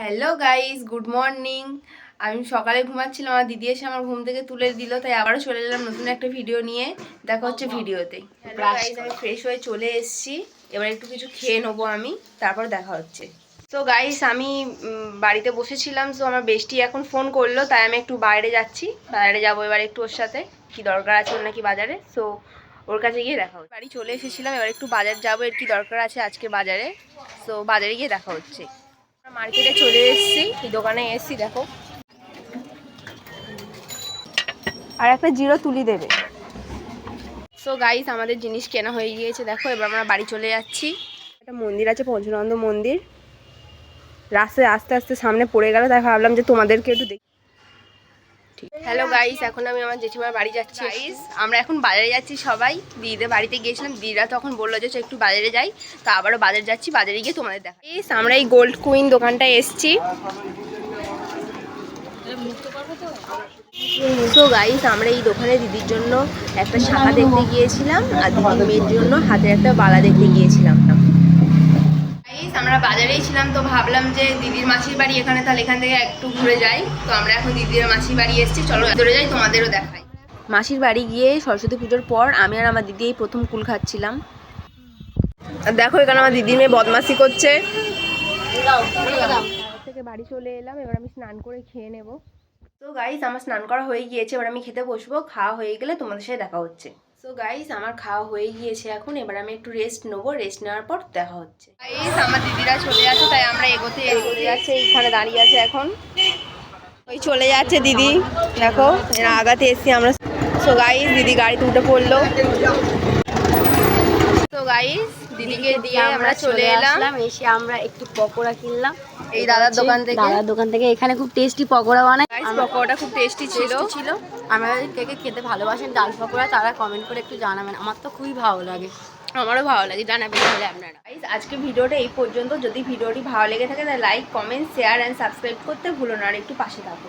Hello guys, good morning. আমি সকালে ঘুমাচ্ছিলাম, আমার দিদি এসে আমার ঘুম থেকে তুলে দিল, তাই আবারও চলে এলাম নতুন একটা ভিডিও নিয়ে। দেখা হচ্ছে ভিডিওতে। হ্যালো গাইস, আমি ফ্রেশ হয়ে চলে এসেছি। এবার একটু কিছু খেয়ে নেবো আমি, তারপর দেখা হচ্ছে। তো গাইস, আমি বাড়িতে বসেছিলাম, তো আমার বেস্টি এখন ফোন করলো, তাই আমি একটু বাইরে যাচ্ছি। বাইরে যাবো এবার একটু ওর সাথে, কি দরকার আছে ওর নাকি বাজারে, সো ওর কাছে গিয়ে দেখা হচ্ছে। বাড়ি চলে এসেছিলাম, এবার একটু বাজার যাবো, এর কি দরকার আছে আজকে বাজারে, সো বাজারে গিয়ে দেখা হচ্ছে। মার্কেটে চলে এসেছি, এই দোকানে এসেছি, দেখো। আর একটা জিরো তুলি দেবে। সো গাইস, আমাদের জিনিস কেনা হয়ে গিয়েছে, দেখো। এবার আমরা বাড়ি চলে যাচ্ছি। একটা মন্দির আছে, পঞ্চনন্দ মন্দির, রাস্তায় আস্তে আস্তে সামনে পড়ে গেল, তাই ভাবলাম যে তোমাদেরকে একটু দেখি। হ্যালো গাইস, এখন আমি আমার জেঠিমার বাড়ি যাচ্ছি। গাইস, আমরা এখন বাজারে যাচ্ছি সবাই। দিদিদের বাড়িতে গিয়েছিলাম, দিদিরা তখন বললো যে একটু বাজারে যাই, তো আবারও বাজারে যাচ্ছি। বাজারে গিয়ে তোমাদের দেখা। গাইস, আমরা এই গোল্ড কুইন দোকানটায় এসেছি। সো গাইস, আমরা এই দোকানে দিদির জন্য একটা শাখা দেখতে গিয়েছিলাম, আর দিদির মেয়ের জন্য হাতের একটা বালা দেখতে গিয়েছিলাম। গাইস, আমরা বাজারেই ছিলাম, তো ভাবলাম যে দিদির মাসির বাড়ি এখানে, তাহলে এখান থেকে একটু ঘুরে যাই। তো আমরা এখন দিদির মাসির বাড়ি এসেছি, চলো ভেতরে যাই, তোমাদেরও দেখাই। মাসির বাড়ি গিয়ে সরস্বতী পুজোর পর আমি আর আমার দিদি এই প্রথম কুল খাচ্ছিলাম। আর দেখো, এখানে আমার দিদির মেয়ে বদমাশি করছে। থেকে বাড়ি চলে এলাম, এবার আমি স্নান করে খেয়ে নেব। তো গাইস, আমার স্নান করা হয়ে গিয়েছে, এবার আমি খেতে বসবো। খাওয়া হয়ে গেলে তোমাদের সাথে দেখা হচ্ছে। সো গাইস, আমার খাওয়া হয়ে গিয়েছে এখন, এবার আমি একটু রেস্ট নেবো। রেস্ট নেওয়ার পর দেখা হচ্ছে। গাইস, আমার দিদিরা চলে যাচ্ছে, তাই আমরা এগোতে যাচ্ছে। এইখানে দাঁড়িয়ে আছে এখন, ওই চলে যাচ্ছে দিদি, দেখো। আগাতে এসছি আমরা। সো গাইস, দিদি গাড়িতে উঠে পড়লো। তো গাইস, দিদিকে দিয়ে আমরা চলে এলাম। এসে আমরা একটু পকোড়া কিনলাম এই দাদার দোকান থেকে। এখানে খুব টেস্টি পকোড়া বানায়। গাইস, পকোড়াটা খুব টেস্টি ছিল। আপনারা কে কে খেতে ভালোবাসেন ডাল পকোড়া, তারা কমেন্ট করে একটু জানাবেন। আমার তো খুবই ভালো লাগে। আমারও ভালো লাগে, জানাবেন তাহলে আপনারা। গাইস, আজকে ভিডিওটা এই পর্যন্ত। যদি ভিডিওটি ভালো লেগে থাকে তাহলে like, comment, share and subscribe করতে ভুলো না, আর একটু পাশে থাকো।